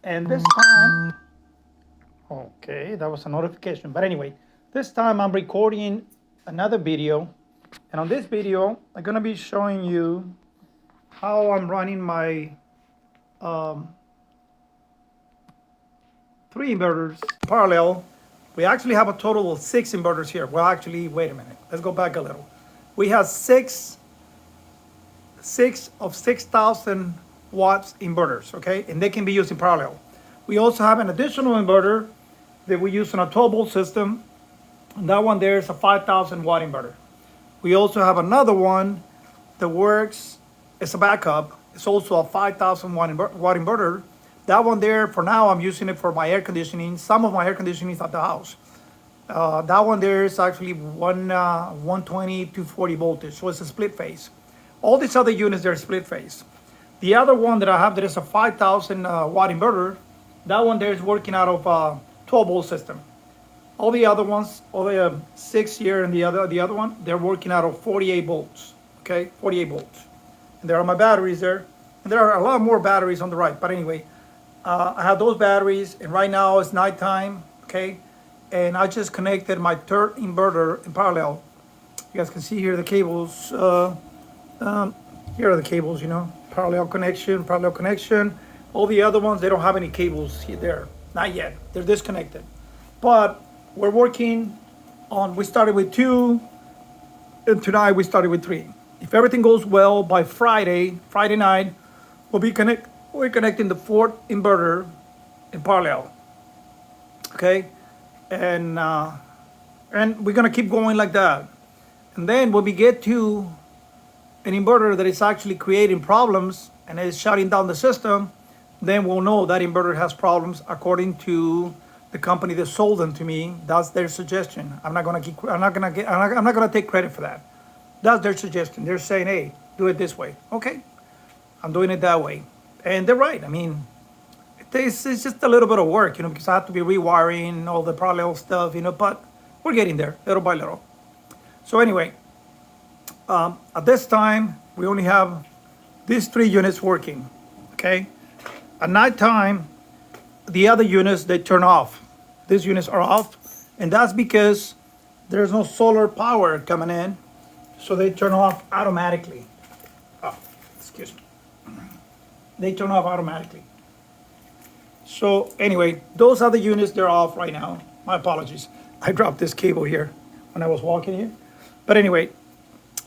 And this time, okay, that was a notification. But anyway, this time I'm recording another video. And on this video, I'm gonna be showing you how I'm running my um, 3 inverters parallel. We actually have a total of 6 inverters here. Well, actually, wait a minute. Let's go back a little. We have six of 6,000 watts inverters, okay? And they can be used in parallel. We also have an additional inverter that we use on a 12-volt system. And that one there is a 5,000 watt inverter. We also have another one that works as a backup. It's also a 5,000 watt inverter. That one there, for now, I'm using it for my air conditioning. Some of my air conditioning is at the house. That one there is actually 120, 240 voltage, so it's a split phase. All these other units, they're split phase. The other one that I have that is a 5,000 watt inverter, that one there is working out of a 12-volt system. All the other ones, all the 6 here and the other one, they're working out of 48 volts, okay, 48 volts. And there are my batteries there, and there are a lot more batteries on the right, but anyway, I have those batteries, and right now it's nighttime, okay, and I just connected my third inverter in parallel. You guys can see here the cables, here are the cables, you know, parallel connection. All the other ones, they don't have any cables here, there, not yet, they're disconnected. But we're working on, we started with 2, and tonight we started with 3. If everything goes well, by Friday night, we're connecting the 4th inverter in parallel, okay? And we're gonna keep going like that. And then when we get to an inverter that is actually creating problems and is shutting down the system, then we'll know that inverter has problems according to the company that sold them to me. That's their suggestion. I'm not gonna take credit for that. That's their suggestion. They're saying, hey, do it this way. Okay, I'm doing it that way. And they're right. I mean, it's just a little bit of work, you know, because I have to be rewiring all the parallel stuff, you know, but we're getting there little by little. So anyway, at this time, we only have these 3 units working, okay? At nighttime, the other units, they turn off. These units are off, and that's because there's no solar power coming in, so they turn off automatically. Oh, excuse me. They turn off automatically. So anyway, those other units, they're off right now. My apologies. I dropped this cable here when I was walking here. But anyway,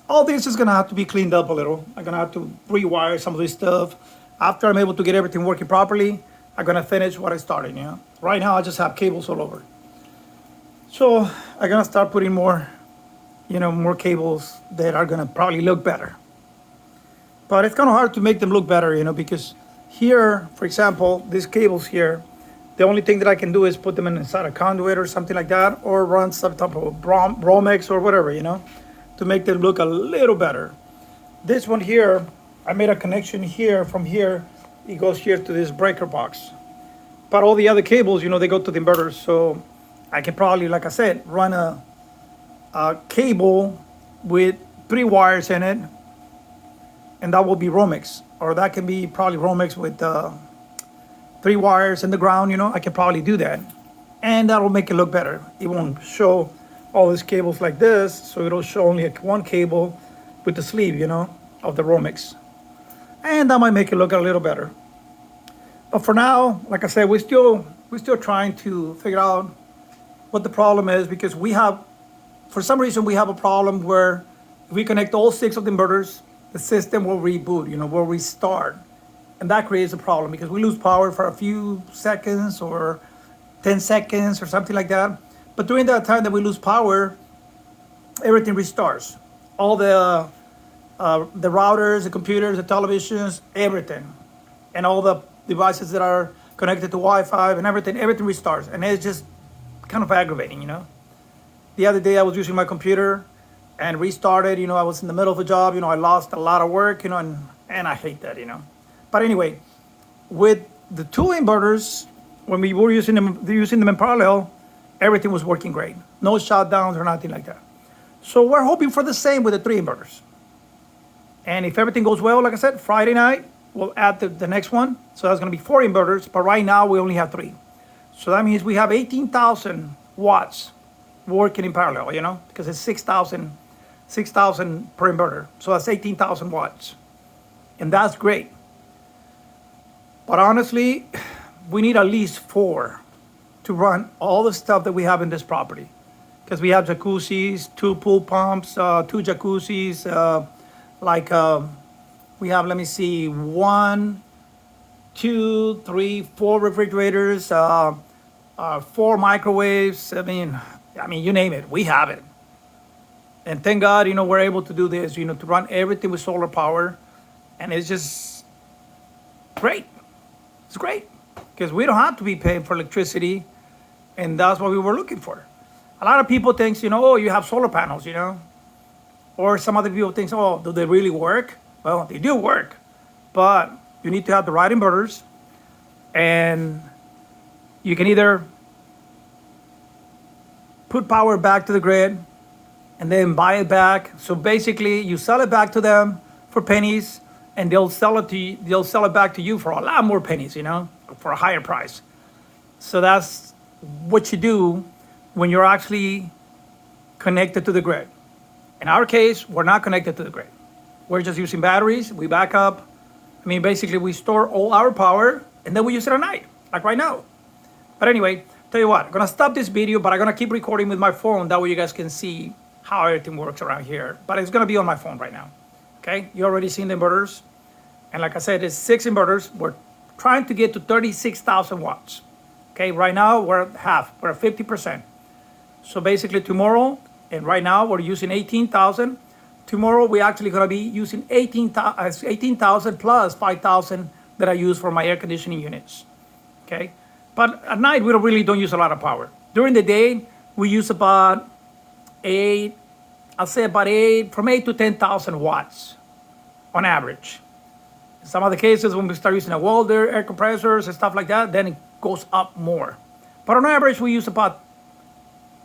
all this is gonna have to be cleaned up a little. I'm gonna have to rewire some of this stuff. After I'm able to get everything working properly, I'm gonna finish what I started, you know. Right now, I just have cables all over. So I'm gonna start putting more, you know, more cables that are gonna probably look better. But it's kind of hard to make them look better, you know, because here, for example, these cables here, the only thing that I can do is put them inside a conduit or something like that, or run some type of Bromex or whatever, you know, to make them look a little better. This one here, I made a connection here, from here, it goes here to this breaker box. But all the other cables, you know, they go to the inverters, so I can probably, like I said, run a cable with 3 wires in it, and that will be Romex, or that can be probably Romex with 3 wires in the ground, you know. I can probably do that, and that'll make it look better. It won't show all these cables like this, so it'll show only one cable with the sleeve, you know, of the Romex, and that might make it look a little better. But for now, like I said, we're still trying to figure out what the problem is, because for some reason we have a problem where if we connect all 6 of the inverters, the system will reboot, you know, will restart. And that creates a problem because we lose power for a few seconds or 10 seconds or something like that. But during that time that we lose power, everything restarts. All the routers, the computers, the televisions, everything. And all the devices that are connected to Wi-Fi and everything restarts. And it's just kind of aggravating, you know. The other day I was using my computer and restarted, you know, I was in the middle of a job, you know, I lost a lot of work, you know, and I hate that, you know. But anyway, with the 2 inverters, when we were using them in parallel, everything was working great. No shutdowns or nothing like that. So we're hoping for the same with the 3 inverters. And if everything goes well, like I said, Friday night, we'll add the next one. So that's gonna be 4 inverters, but right now we only have 3. So that means we have 18,000 watts working in parallel, because it's 6,000 per inverter. So that's 18,000 watts. And that's great. But honestly, we need at least 4 to run all the stuff that we have in this property. Because we have jacuzzis, 2 pool pumps, 2 jacuzzis, we have, let me see, 1, 2, 3, 4 refrigerators, 4 microwaves. I mean, you name it, we have it. And thank God, we're able to do this, to run everything with solar power. And it's just great. It's great. Because we don't have to be paying for electricity. And that's what we were looking for. A lot of people think, oh, you have solar panels, Or some other people think, oh, do they really work? Well, they do work. But you need to have the right inverters. And you can either put power back to the grid and then buy it back. So basically, you sell it back to them for pennies, and they'll sell it back to you for a lot more pennies, for a higher price. So that's what you do when you're actually connected to the grid. In our case, we're not connected to the grid. We're just using batteries. We back up. Basically, we store all our power, and then we use it at night, like right now. But anyway, tell you what, I'm gonna stop this video, but I'm gonna keep recording with my phone. That way you guys can see how everything works around here. But it's gonna be on my phone right now. Okay, you already seen the inverters. And like I said, it's 6 inverters. We're trying to get to 36,000 watts. Okay, right now we're at half, we're at 50%. So basically tomorrow, and right now we're using 18,000. Tomorrow we're actually gonna be using 18,000 plus 5,000 that I use for my air conditioning units. Okay, but at night we don't use a lot of power. During the day we use about from 8 to 10,000 watts on average. In some other cases, when we start using a welder, air compressors, and stuff like that, then it goes up more. But on average, we use about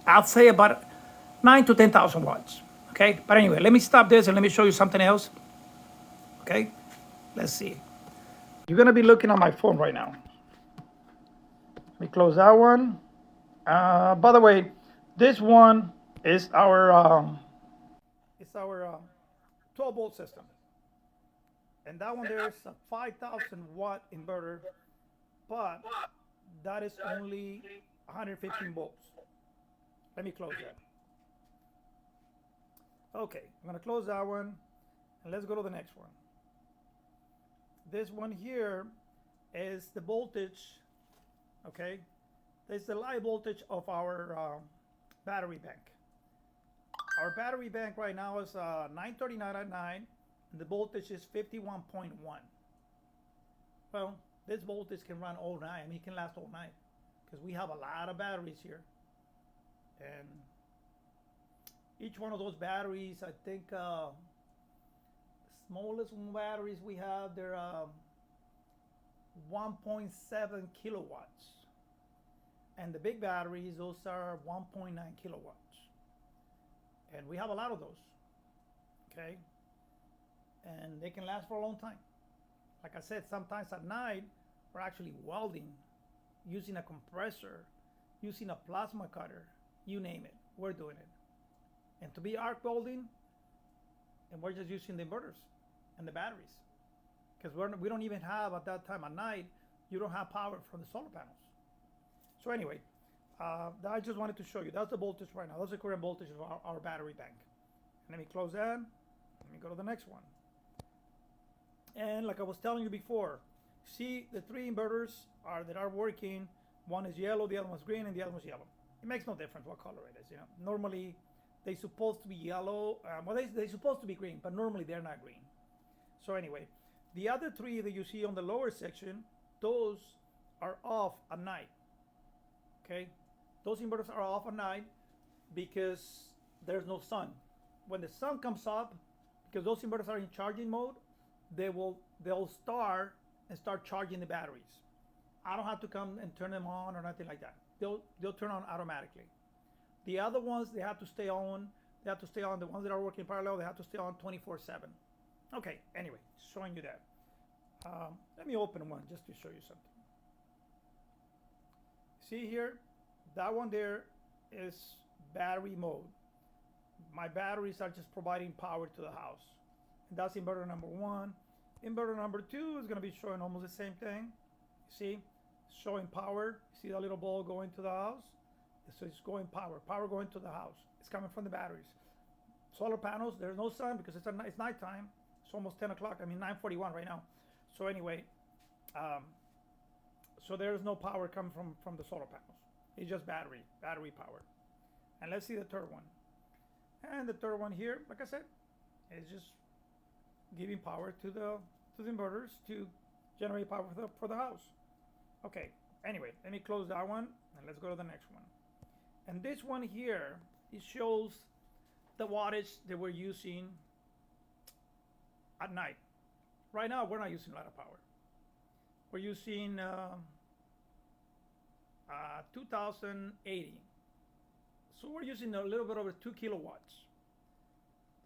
9 to 10,000 watts. Okay, but anyway, let me stop this and let me show you something else. Okay, let's see. You're gonna be looking at my phone right now. Let me close that one. By the way, this one is our 12-volt system, and that one there is a 5,000 watt inverter, but that is only 115 volts. Let me close that. Okay, I'm gonna close that one, and let's go to the next one. This one here is the voltage. Okay, this is the live voltage of our battery bank. Our battery bank right now is 939 at 9, and the voltage is 51.1. Well, this voltage can run all night. It can last all night because we have a lot of batteries here. And each one of those batteries, I think the smallest batteries we have, they're 1.7 kilowatts. And the big batteries, those are 1.9 kilowatts. And we have a lot of those, okay? And they can last for a long time. Like I said, sometimes at night, we're actually welding, using a compressor, using a plasma cutter, you name it, we're doing it. And to be arc welding, and we're just using the inverters and the batteries. Because we don't even have, at that time at night, you don't have power from the solar panels. So anyway, I just wanted to show you. That's the voltage right now. That's the current voltage of our battery bank. Let me close that. Let me go to the next one. And like I was telling you before, see the 3 inverters that are working. One is yellow, the other one's green, and the other one's yellow. It makes no difference what color it is. Normally they're supposed to be yellow. They're supposed to be green, but normally they're not green. So anyway, the other 3 that you see on the lower section, those are off at night. Okay, those inverters are off at night because there's no sun. When the sun comes up, because those inverters are in charging mode, they'll start charging the batteries. I don't have to come and turn them on or nothing like that. They'll turn on automatically. The other ones, they have to stay on. They have to stay on. The ones that are working parallel, they have to stay on 24/7. Okay, anyway, showing you that. Let me open one just to show you something. See here, that one there is battery mode. My batteries are just providing power to the house. And that's inverter number one. Inverter number two is going to be showing almost the same thing. You see, showing power. You see that little ball going to the house? So it's going power going to the house. It's coming from the batteries. Solar panels, there's no sun because it's nighttime. It's almost 10 o'clock. I mean, 9:41 right now. So anyway, so there's no power coming from the solar panels. It's just battery power. And let's see the third one. And the third one here, like I said, is just giving power to the inverters to generate power for the house. Okay, anyway, let me close that one and let's go to the next one. And this one here, it shows the wattage that we're using at night. Right now, we're not using a lot of power. We're using 2080. So we're using a little bit over 2 kilowatts.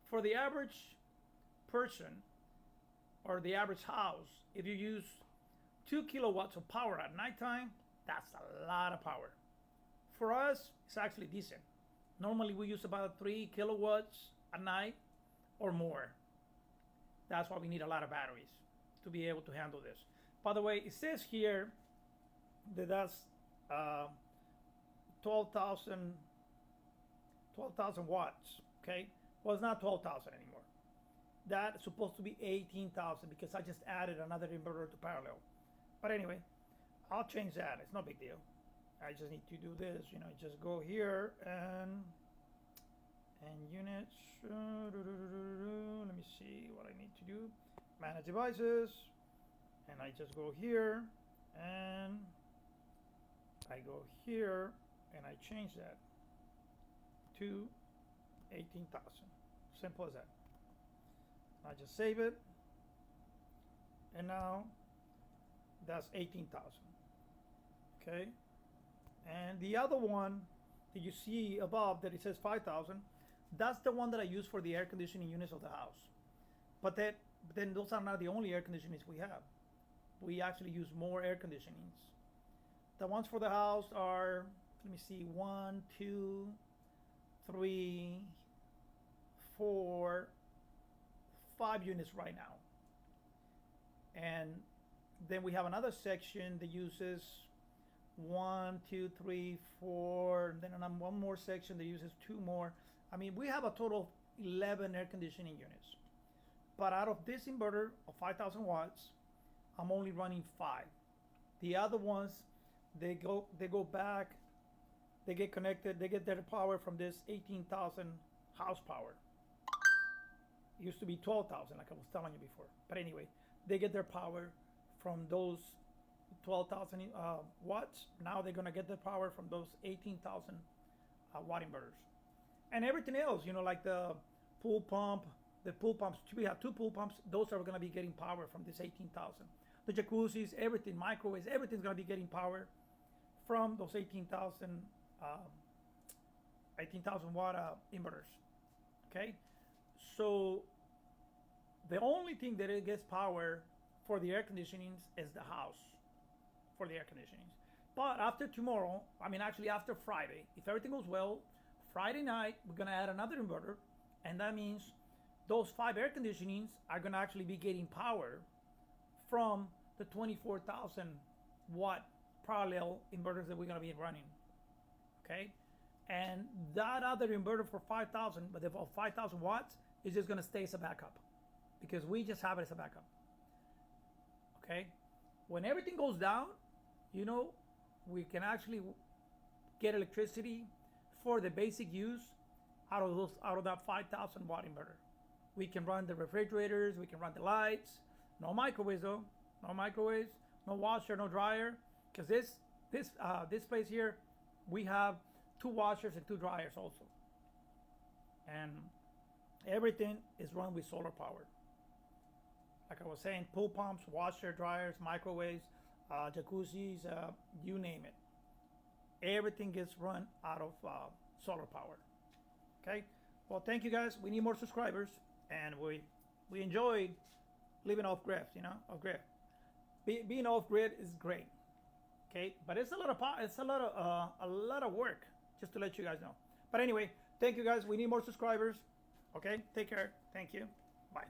For the average person or the average house, if you use 2 kilowatts of power at nighttime, that's a lot of power. For us, it's actually decent. Normally we use about 3 kilowatts at night or more. That's why we need a lot of batteries to be able to handle this. By the way, it says here that that's 12,000 watts, okay? Well, it's not 12,000 anymore. That's supposed to be 18,000 because I just added another inverter to parallel. But anyway, I'll change that. It's no big deal. I just need to do this, just go here and units. Let me see what I need to do. Manage devices. And I just go here and I go here and I change that to 18,000. Simple as that. I just save it. And now that's 18,000. Okay. And the other one that you see above that it says 5,000, that's the one that I use for the air conditioning units of the house. But then those are not the only air conditionings we have. We actually use more air conditionings. The ones for the house are, let me see, 1, 2, 3, 4, 5 units right now. And then we have another section that uses 1, 2, 3, 4, and then one more section that uses 2 more. I mean, we have a total of 11 air conditioning units. But out of this inverter of 5,000 watts, I'm only running 5. The other ones, they go back, they get connected, they get their power from this 18,000 house power. It used to be 12,000, like I was telling you before. But anyway, they get their power from those 12,000 watts. Now they're gonna get the power from those 18,000 watt inverters. And everything else, like the pool pumps, we have 2 pool pumps. Those are gonna be getting power from this 18,000. The jacuzzis, everything, microwaves, everything's gonna be getting power from those 18,000 watt inverters. Okay, so the only thing that it gets power for the air conditionings is the house for the air conditionings. But after tomorrow, actually after Friday, if everything goes well, Friday night we're gonna add another inverter, and that means those 5 air conditionings are gonna actually be getting power from the 24,000 watt parallel inverters that we're gonna be running. Okay, and that other inverter for 5,000, but for 5,000 watts, is just gonna stay as a backup because we just have it as a backup. Okay, when everything goes down, we can actually get electricity for the basic use out of that 5,000 watt inverter. We can run the refrigerators, we can run the lights. No microwaves though. No microwaves, no washer, no dryer. Because this place here, we have 2 washers and 2 dryers also. And everything is run with solar power. Like I was saying, pool pumps, washer, dryers, microwaves, jacuzzis, you name it. Everything gets run out of solar power. Okay. Well, thank you guys. We need more subscribers, and we enjoy living off grid, off grid. being off grid is great. Okay, but it's a lot of a lot of work, just to let you guys know. But anyway, thank you guys. We need more subscribers. Okay, take care. Thank you. Bye.